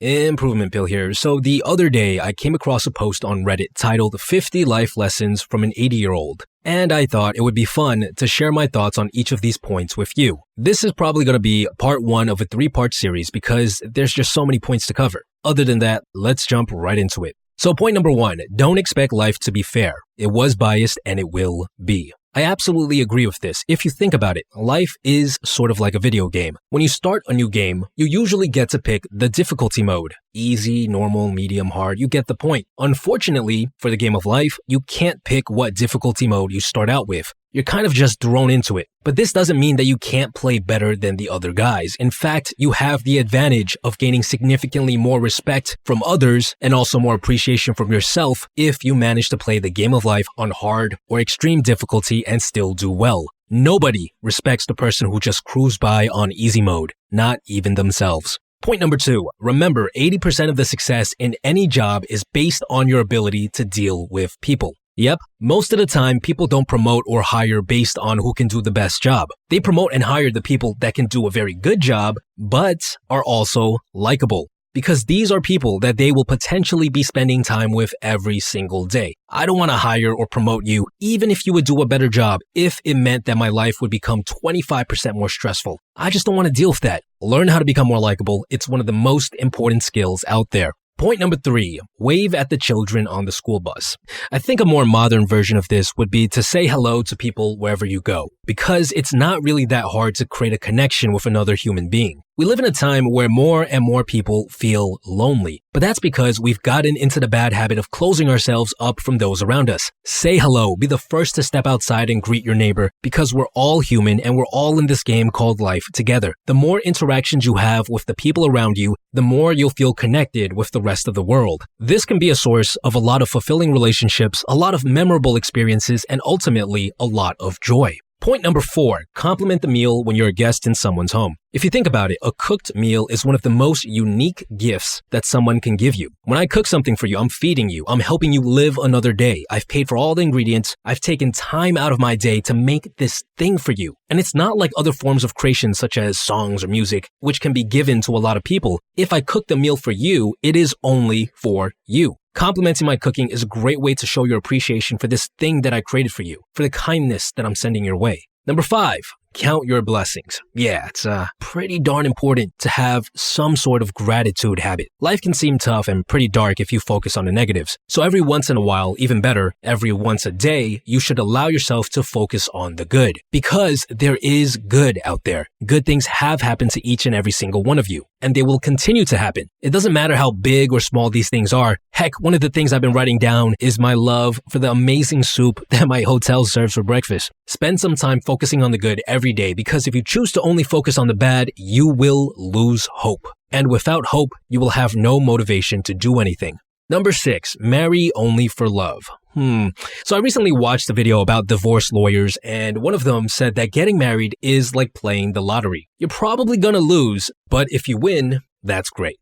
Improvement Pill here. So the other day, I came across a post on Reddit titled 50 Life Lessons from an 80-year-old. And I thought it would be fun to share my thoughts on each of these points with you. This is probably going to be part 1 of a 3-part series because there's just so many points to cover. Other than that, let's jump right into it. So point number 1, don't expect life to be fair. It was biased and it will be. I absolutely agree with this. If you think about it, life is sort of like a video game. When you start a new game, you usually get to pick the difficulty mode. Easy, normal, medium, hard, you get the point. Unfortunately, for the game of life, you can't pick what difficulty mode you start out with. You're kind of just thrown into it. But this doesn't mean that you can't play better than the other guys. In fact, you have the advantage of gaining significantly more respect from others and also more appreciation from yourself if you manage to play the game of life on hard or extreme difficulty and still do well. Nobody respects the person who just cruised by on easy mode, not even themselves. Point number 2, remember 80% of the success in any job is based on your ability to deal with people. Yep, most of the time people don't promote or hire based on who can do the best job. They promote and hire the people that can do a very good job, but are also likable. Because these are people that they will potentially be spending time with every single day. I don't want to hire or promote you, even if you would do a better job, if it meant that my life would become 25% more stressful. I just don't want to deal with that. Learn how to become more likable. It's one of the most important skills out there. Point number 3, wave at the children on the school bus. I think a more modern version of this would be to say hello to people wherever you go, because it's not really that hard to create a connection with another human being. We live in a time where more and more people feel lonely, but that's because we've gotten into the bad habit of closing ourselves up from those around us. Say hello, be the first to step outside and greet your neighbor, because we're all human and we're all in this game called life together. The more interactions you have with the people around you, the more you'll feel connected with the rest of the world. This can be a source of a lot of fulfilling relationships, a lot of memorable experiences, and ultimately a lot of joy. Point number 4, compliment the meal when you're a guest in someone's home. If you think about it, a cooked meal is one of the most unique gifts that someone can give you. When I cook something for you, I'm feeding you. I'm helping you live another day. I've paid for all the ingredients. I've taken time out of my day to make this thing for you. And it's not like other forms of creation such as songs or music, which can be given to a lot of people. If I cook the meal for you, it is only for you. Complimenting my cooking is a great way to show your appreciation for this thing that I created for you, for the kindness that I'm sending your way. Number 5, count your blessings. Yeah, it's pretty darn important to have some sort of gratitude habit. Life can seem tough and pretty dark if you focus on the negatives. So every once in a while, even better, every once a day, you should allow yourself to focus on the good. Because there is good out there. Good things have happened to each and every single one of you. And they will continue to happen. It doesn't matter how big or small these things are. Heck, one of the things I've been writing down is my love for the amazing soup that my hotel serves for breakfast. Spend some time focusing on the good every day, because if you choose to only focus on the bad, you will lose hope. And without hope, you will have no motivation to do anything. Number 6, marry only for love. So I recently watched a video about divorce lawyers, and one of them said that getting married is like playing the lottery. You're probably gonna lose, but if you win, that's great.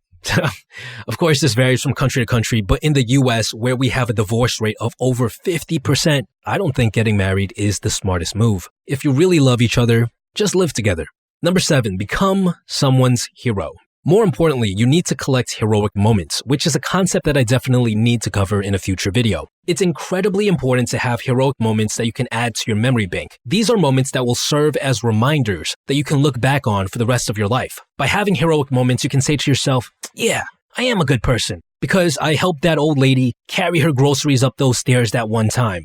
Of course, this varies from country to country, but in the US, where we have a divorce rate of over 50%, I don't think getting married is the smartest move. If you really love each other, just live together. Number 7, become someone's hero. More importantly, you need to collect heroic moments, which is a concept that I definitely need to cover in a future video. It's incredibly important to have heroic moments that you can add to your memory bank. These are moments that will serve as reminders that you can look back on for the rest of your life. By having heroic moments, you can say to yourself, yeah, I am a good person because I helped that old lady carry her groceries up those stairs that one time.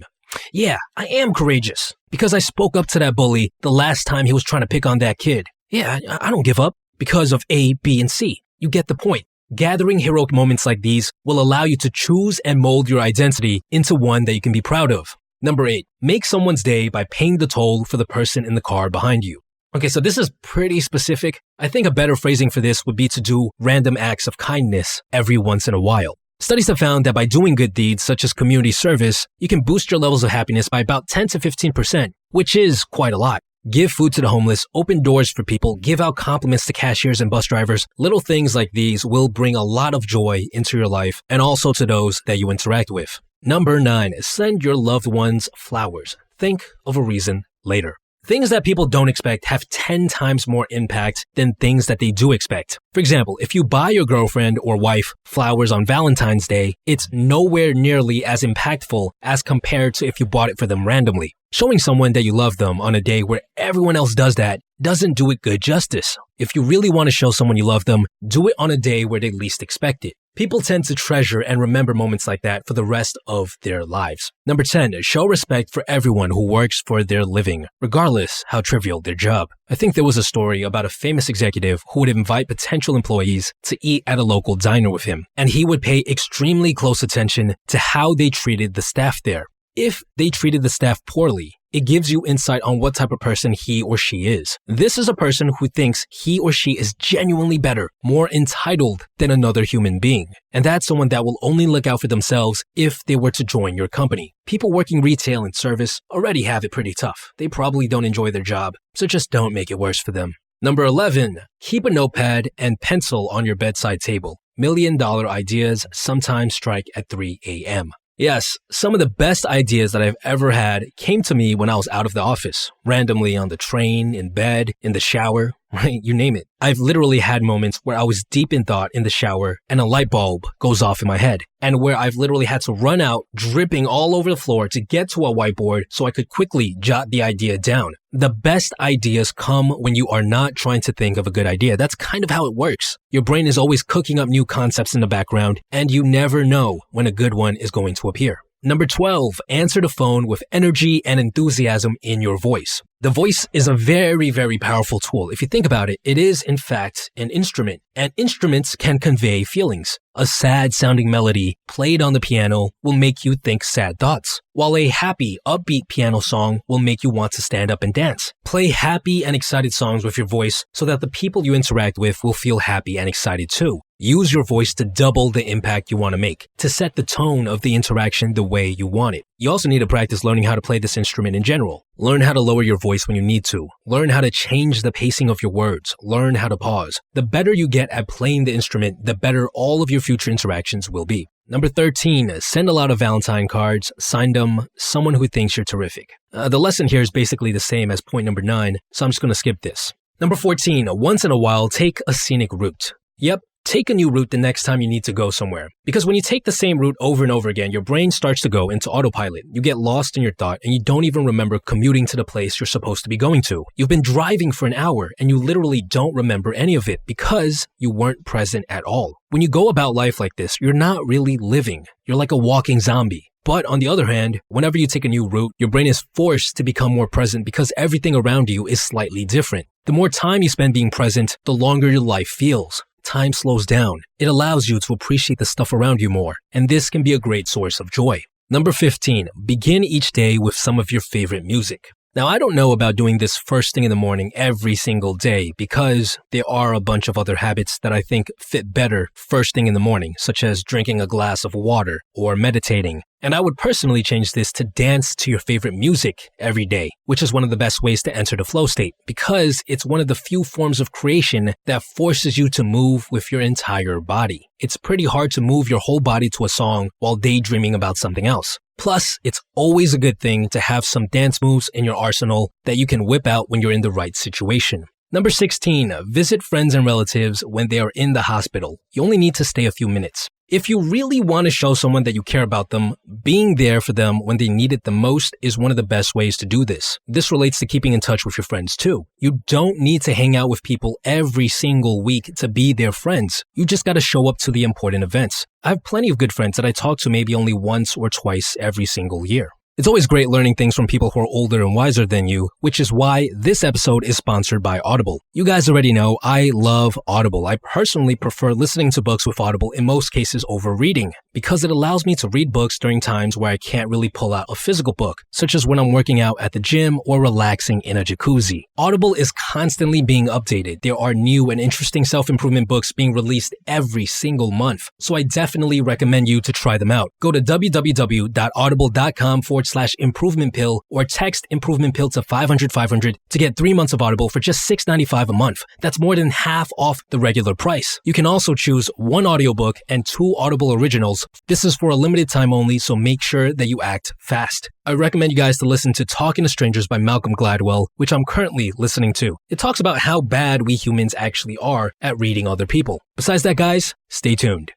Yeah, I am courageous because I spoke up to that bully the last time he was trying to pick on that kid. Yeah, I don't give up. Because of A, B, and C. You get the point. Gathering heroic moments like these will allow you to choose and mold your identity into one that you can be proud of. Number 8, make someone's day by paying the toll for the person in the car behind you. Okay, so this is pretty specific. I think a better phrasing for this would be to do random acts of kindness every once in a while. Studies have found that by doing good deeds such as community service, you can boost your levels of happiness by about 10 to 15%, which is quite a lot. Give food to the homeless, open doors for people, give out compliments to cashiers and bus drivers. Little things like these will bring a lot of joy into your life and also to those that you interact with. Number 9, send your loved ones flowers. Think of a reason later. Things that people don't expect have 10 times more impact than things that they do expect. For example, if you buy your girlfriend or wife flowers on Valentine's Day, it's nowhere nearly as impactful as compared to if you bought it for them randomly. Showing someone that you love them on a day where everyone else does that doesn't do it good justice. If you really want to show someone you love them, do it on a day where they least expect it. People tend to treasure and remember moments like that for the rest of their lives. Number 10, show respect for everyone who works for their living, regardless how trivial their job. I think there was a story about a famous executive who would invite potential employees to eat at a local diner with him, and he would pay extremely close attention to how they treated the staff there. If they treated the staff poorly, it gives you insight on what type of person he or she is. This is a person who thinks he or she is genuinely better, more entitled than another human being. And that's someone that will only look out for themselves if they were to join your company. People working retail and service already have it pretty tough. They probably don't enjoy their job, so just don't make it worse for them. Number 11, keep a notepad and pencil on your bedside table. $1,000,000 ideas sometimes strike at 3 a.m. Yes, some of the best ideas that I've ever had came to me when I was out of the office, randomly on the train, in bed, in the shower, right? You name it. I've literally had moments where I was deep in thought in the shower and a light bulb goes off in my head, and where I've literally had to run out, dripping all over the floor to get to a whiteboard so I could quickly jot the idea down. The best ideas come when you are not trying to think of a good idea. That's kind of how it works. Your brain is always cooking up new concepts in the background, and you never know when a good one is going to appear. Number 12, answer the phone with energy and enthusiasm in your voice. The voice is a very, very powerful tool. If you think about it, it is in fact an instrument, and instruments can convey feelings. A sad-sounding melody played on the piano will make you think sad thoughts, while a happy, upbeat piano song will make you want to stand up and dance. Play happy and excited songs with your voice so that the people you interact with will feel happy and excited too. Use your voice to double the impact you want to make, to set the tone of the interaction the way you want it. You also need to practice learning how to play this instrument in general. Learn how to lower your voice when you need to. Learn how to change the pacing of your words. Learn how to pause. The better you get at playing the instrument, the better all of your future interactions will be. Number 13, send a lot of Valentine cards. Sign them, someone who thinks you're terrific. The lesson here is basically the same as point number 9, so I'm just going to skip this. Number 14, once in a while, take a scenic route. Yep. Take a new route the next time you need to go somewhere. Because when you take the same route over and over again, your brain starts to go into autopilot. You get lost in your thought and you don't even remember commuting to the place you're supposed to be going to. You've been driving for an hour and you literally don't remember any of it because you weren't present at all. When you go about life like this, you're not really living. You're like a walking zombie. But on the other hand, whenever you take a new route, your brain is forced to become more present because everything around you is slightly different. The more time you spend being present, the longer your life feels. Time slows down. It allows you to appreciate the stuff around you more, and this can be a great source of joy. Number 15, begin each day with some of your favorite music. Now, I don't know about doing this first thing in the morning every single day because there are a bunch of other habits that I think fit better first thing in the morning, such as drinking a glass of water or meditating. And I would personally change this to dance to your favorite music every day, which is one of the best ways to enter the flow state because it's one of the few forms of creation that forces you to move with your entire body. It's pretty hard to move your whole body to a song while daydreaming about something else. Plus, it's always a good thing to have some dance moves in your arsenal that you can whip out when you're in the right situation. Number 16, visit friends and relatives when they are in the hospital. You only need to stay a few minutes. If you really want to show someone that you care about them, being there for them when they need it the most is one of the best ways to do this. This relates to keeping in touch with your friends too. You don't need to hang out with people every single week to be their friends. You just got to show up to the important events. I have plenty of good friends that I talk to maybe only once or twice every single year. It's always great learning things from people who are older and wiser than you, which is why this episode is sponsored by Audible. You guys already know I love Audible. I personally prefer listening to books with Audible in most cases over reading because it allows me to read books during times where I can't really pull out a physical book, such as when I'm working out at the gym or relaxing in a jacuzzi. Audible is constantly being updated. There are new and interesting self-improvement books being released every single month, so I definitely recommend you to try them out. Go to www.audible.com/BeeFriend audible.com/improvement pill or text improvement pill to 500 to get 3 months of Audible for just $6.95 a month. That's more than half off the regular price. You can also choose 1 audiobook and 2 Audible originals. This is for a limited time only, so make sure that you act fast. I recommend you guys to listen to Talking to Strangers by Malcolm Gladwell, which I'm currently listening to. It talks about how bad we humans actually are at reading other people. Besides that, guys, stay tuned.